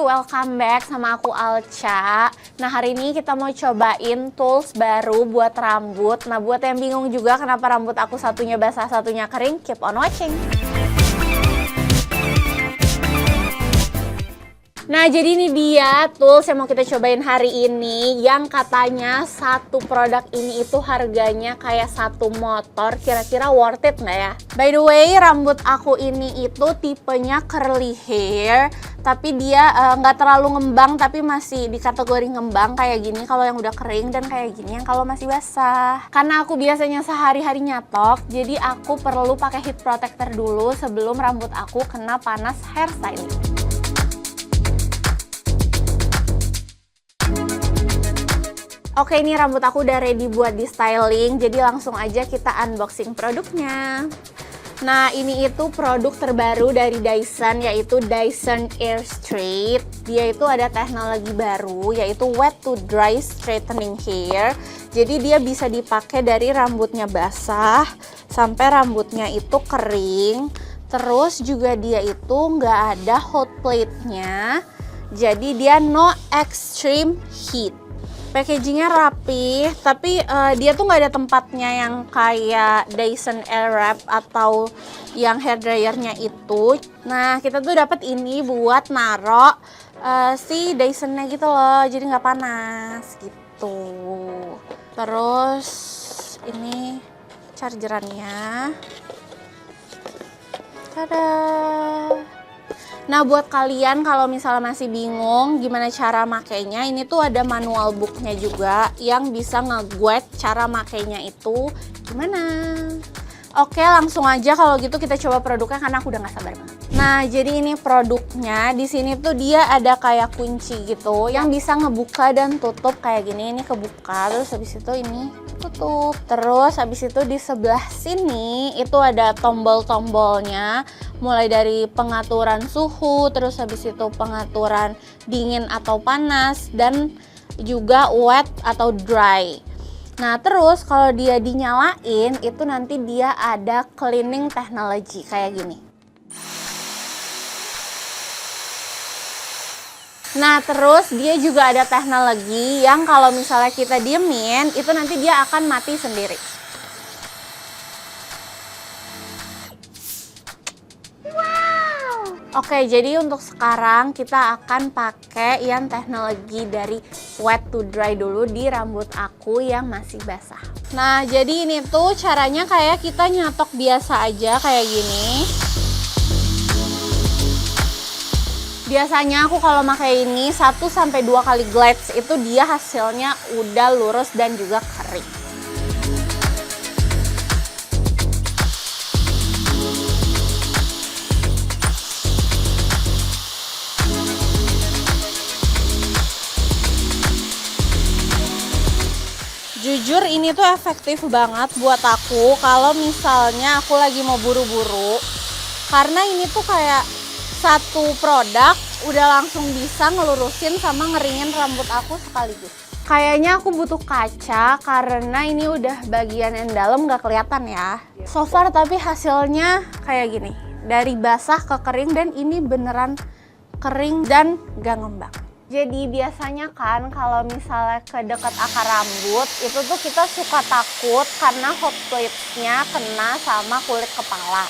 welcome back sama aku Alca. Nah hari ini kita mau cobain tools baru buat rambut. Nah buat yang bingung juga kenapa rambut aku satunya basah satunya kering, keep on watching. Nah jadi ini dia tools yang mau kita cobain hari ini, yang katanya satu produk ini itu harganya kayak satu motor. Kira-kira worth it nggak ya? By the way, rambut aku ini itu tipenya curly hair, tapi dia nggak terlalu ngembang, tapi masih di kategori ngembang kayak gini kalau yang udah kering, dan kayak gini yang kalau masih basah. Karena aku biasanya sehari-hari nyatok, jadi aku perlu pakai heat protector dulu sebelum rambut aku kena panas hairstyling. Oke, ini rambut aku udah ready buat di styling, jadi langsung aja kita unboxing produknya. Nah, ini itu produk terbaru dari Dyson, yaitu Dyson Airstraight. Dia itu ada teknologi baru, yaitu wet to dry straightening hair. Jadi dia bisa dipakai dari rambutnya basah sampai rambutnya itu kering. Terus juga dia itu nggak ada hot plate-nya, jadi dia no extreme heat. Packagingnya rapi, tapi dia tuh nggak ada tempatnya yang kayak Dyson Airwrap atau yang hair dryernya itu. Nah kita tuh dapat ini buat naro si Dysonnya gitu loh, jadi nggak panas gitu. Terus ini chargerannya. Tada! Nah buat kalian kalau misalnya masih bingung gimana cara makainya, ini tuh ada manual booknya juga yang bisa nge-guide cara makainya itu gimana. Oke, langsung aja kalau gitu kita coba produknya karena aku udah gak sabar banget. Nah jadi ini produknya, di sini tuh dia ada kayak kunci gitu yang bisa ngebuka dan tutup kayak gini. Ini kebuka, terus habis itu ini tutup. Terus habis itu di sebelah sini itu ada tombol-tombolnya, mulai dari pengaturan suhu, terus habis itu pengaturan dingin atau panas, dan juga wet atau dry. Nah terus kalau dia dinyalain itu nanti dia ada cleaning technology kayak gini. Nah terus dia juga ada teknologi yang kalau misalnya kita diemin itu nanti dia akan mati sendiri. Oke, jadi untuk sekarang kita akan pakai yang teknologi dari wet to dry dulu di rambut aku yang masih basah. Nah, jadi ini tuh caranya kayak kita nyatok biasa aja kayak gini. Biasanya aku kalau pakai ini 1-2 kali glades itu dia hasilnya udah lurus dan juga kering. Jujur ini tuh efektif banget buat aku kalau misalnya aku lagi mau buru-buru, karena ini tuh kayak satu produk udah langsung bisa ngelurusin sama ngeringin rambut aku sekaligus. Kayaknya aku butuh kaca karena ini udah bagian yang dalam nggak kelihatan ya. So far tapi hasilnya kayak gini, dari basah ke kering, dan ini beneran kering dan gak ngembang. Jadi biasanya kan kalau misalnya ke dekat akar rambut itu tuh kita suka takut karena hot plates-nya kena sama kulit kepala.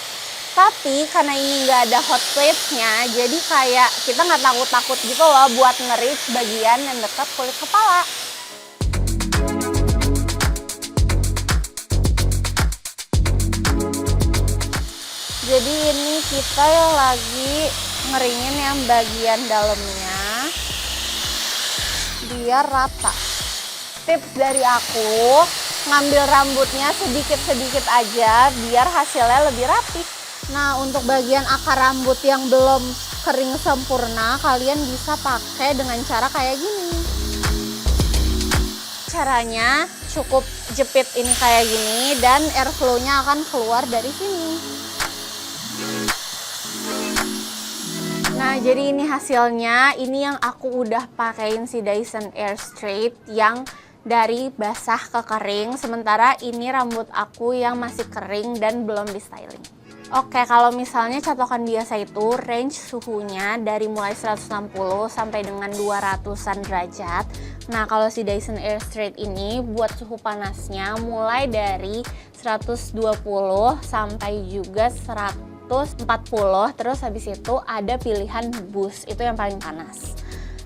Tapi karena ini nggak ada hot plate-nya, jadi kayak kita nggak takut-takut gitu loh buat nge-reach bagian yang dekat kulit kepala. Jadi ini kita lagi ngeringin yang bagian dalamnya biar rata. Tips dari aku, ngambil rambutnya sedikit-sedikit aja biar hasilnya lebih rapi. Nah untuk bagian akar rambut yang belum kering sempurna, kalian bisa pakai dengan cara kayak gini. Caranya cukup jepit ini kayak gini dan airflow-nya akan keluar dari sini. Nah jadi ini hasilnya, ini yang aku udah pakein si Dyson Airstraight yang dari basah ke kering, sementara ini rambut aku yang masih kering dan belum di styling. Oke, kalau misalnya catokan biasa itu range suhunya dari mulai 160 sampai dengan 200-an derajat. Nah, kalau si Dyson Airstrait ini buat suhu panasnya mulai dari 120 sampai juga 140. Terus habis itu ada pilihan boost, itu yang paling panas.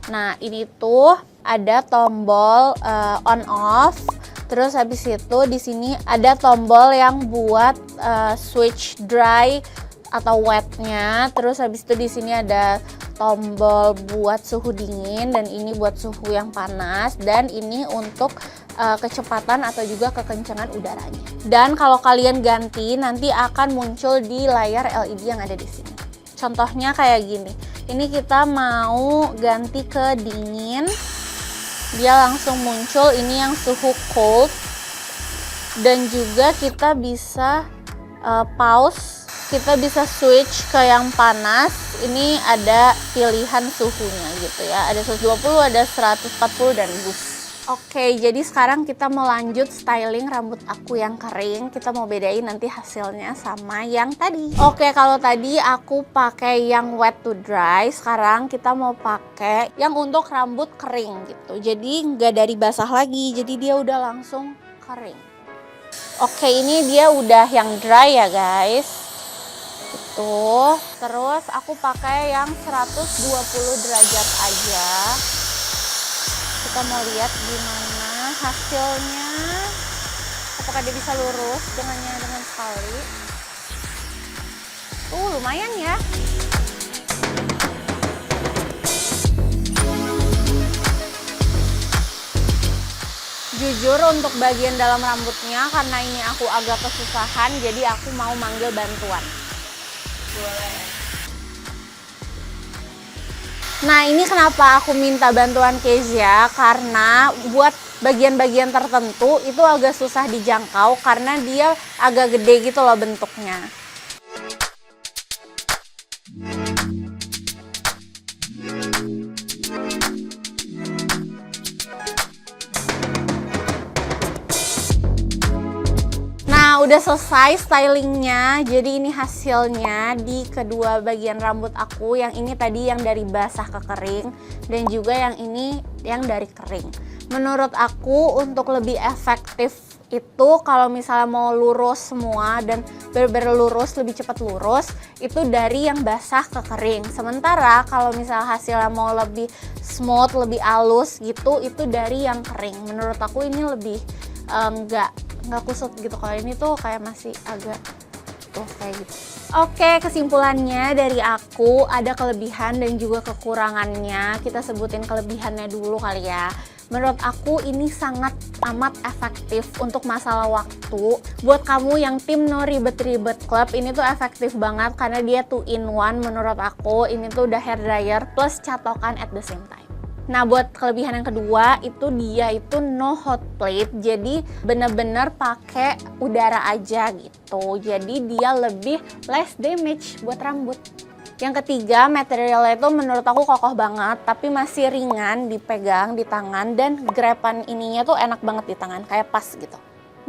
Nah, ini tuh ada tombol on off. Terus habis itu di sini ada tombol yang buat switch dry atau wetnya. Terus habis itu di sini ada tombol buat suhu dingin dan ini buat suhu yang panas, dan ini untuk kecepatan atau juga kekencangan udaranya. Dan kalau kalian ganti nanti akan muncul di layar LED yang ada di sini. Contohnya kayak gini. Ini kita mau ganti ke dingin. Dia langsung muncul ini yang suhu cold, dan juga kita bisa pause, kita bisa switch ke yang panas. Ini ada pilihan suhunya gitu ya, ada 120, ada 140 dan boost. Oke, jadi sekarang kita mau lanjut styling rambut aku yang kering. Kita mau bedain nanti hasilnya sama yang tadi. Oke, kalau tadi aku pakai yang wet to dry, sekarang kita mau pakai yang untuk rambut kering gitu. Jadi nggak dari basah lagi, jadi dia udah langsung kering. Oke, ini dia udah yang dry ya guys. Itu. Terus aku pakai yang 120 derajat aja. Kita mau lihat gimana hasilnya, apakah dia bisa lurus dengan sekali. Lumayan ya. Jujur untuk bagian dalam rambutnya, karena ini aku agak kesusahan, jadi aku mau manggil bantuan. Boleh. Nah, ini kenapa aku minta bantuan Kezia, karena buat bagian-bagian tertentu itu agak susah dijangkau karena dia agak gede gitu loh bentuknya. Udah selesai stylingnya, jadi ini hasilnya di kedua bagian rambut aku. Yang ini tadi yang dari basah ke kering, dan juga yang ini yang dari kering. Menurut aku untuk lebih efektif itu kalau misalnya mau lurus semua dan bener-bener lurus, lebih cepat lurus, itu dari yang basah ke kering. Sementara kalau misalnya hasilnya mau lebih smooth, lebih halus gitu, itu dari yang kering. Menurut aku ini lebih nggak kusut gitu. Kalau ini tuh kayak masih agak tuh kayak gitu. Oke, kesimpulannya dari aku ada kelebihan dan juga kekurangannya. Kita sebutin kelebihannya dulu kali ya. Menurut aku ini sangat amat efektif untuk masalah waktu. Buat kamu yang tim no ribet-ribet club, ini tuh efektif banget karena dia 2 in 1 menurut aku. Ini tuh udah hair dryer plus catokan at the same time. Nah, buat kelebihan yang kedua itu dia itu no hot plate, jadi bener-bener pakai udara aja gitu. Jadi dia lebih less damage buat rambut. Yang ketiga, materialnya itu menurut aku kokoh banget, tapi masih ringan dipegang di tangan, dan grepan ininya tuh enak banget di tangan, kayak pas gitu.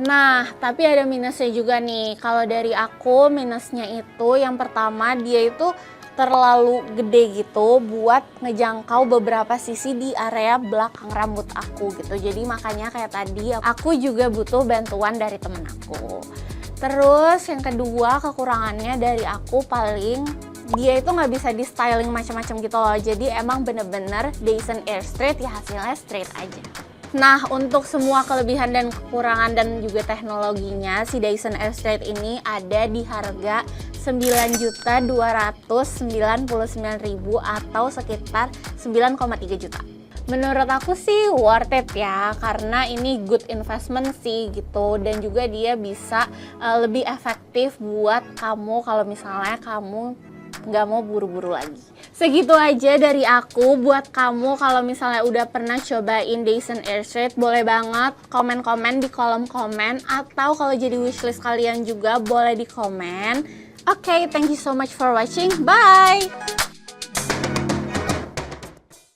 Nah, tapi ada minusnya juga nih. Kalau dari aku, minusnya itu yang pertama, dia itu terlalu gede gitu buat ngejangkau beberapa sisi di area belakang rambut aku gitu. Jadi makanya kayak tadi aku juga butuh bantuan dari temen aku. Terus yang kedua, kekurangannya dari aku paling dia itu nggak bisa di styling macam-macam gitu loh. Jadi emang bener-bener Dyson Airstrait ya hasilnya straight aja. Nah, untuk semua kelebihan dan kekurangan dan juga teknologinya, si Dyson Airstrait ini ada di harga 9.299.000 atau sekitar 9,3 juta. Menurut aku sih worth it ya, karena ini good investment sih gitu, dan juga dia bisa lebih efektif buat kamu kalau misalnya kamu nggak mau buru-buru lagi. Segitu aja dari aku. Buat kamu kalau misalnya udah pernah cobain Dyson Airstrait, boleh banget komen-komen di kolom komen, atau kalau jadi wishlist kalian juga boleh di komen. Oke, thank you so much for watching. Bye!